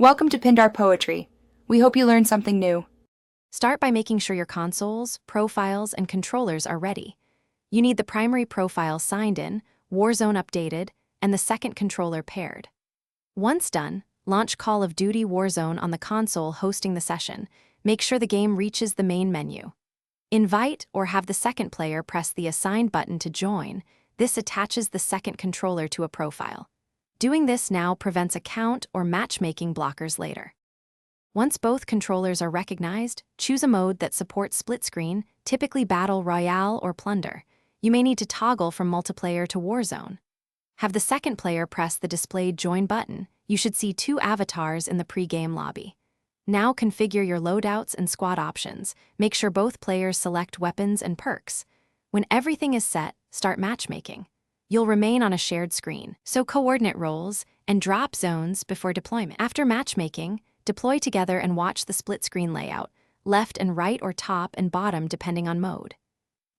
Welcome to Pindar Poetry. We hope you learned something new. Start by making sure your consoles, profiles, and controllers are ready. You need the primary profile signed in, Warzone updated, and the second controller paired. Once done, launch Call of Duty Warzone on the console hosting the session. Make sure the game reaches the main menu. Invite or have the second player press the assigned button to join. This attaches the second controller to a profile. Doing this now prevents account or matchmaking blockers later. Once both controllers are recognized, choose a mode that supports split screen, typically Battle Royale or Plunder. You may need to toggle from multiplayer to Warzone. Have the second player press the displayed Join button. You should see two avatars in the pre-game lobby. Now configure your loadouts and squad options. Make sure both players select weapons and perks. When everything is set, start matchmaking. You'll remain on a shared screen, so coordinate roles and drop zones before deployment. After matchmaking, deploy together and watch the split screen layout, left and right or top and bottom depending on mode.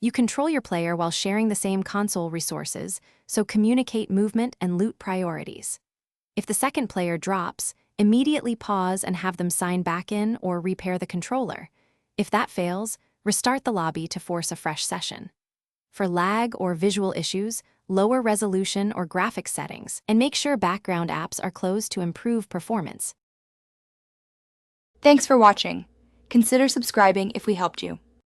You control your player while sharing the same console resources, so communicate movement and loot priorities. If the second player drops, immediately pause and have them sign back in or repair the controller. If that fails, restart the lobby to force a fresh session. For lag or visual issues, lower resolution or graphics settings, and make sure background apps are closed to improve performance. Thanks for watching. Consider subscribing if we helped you.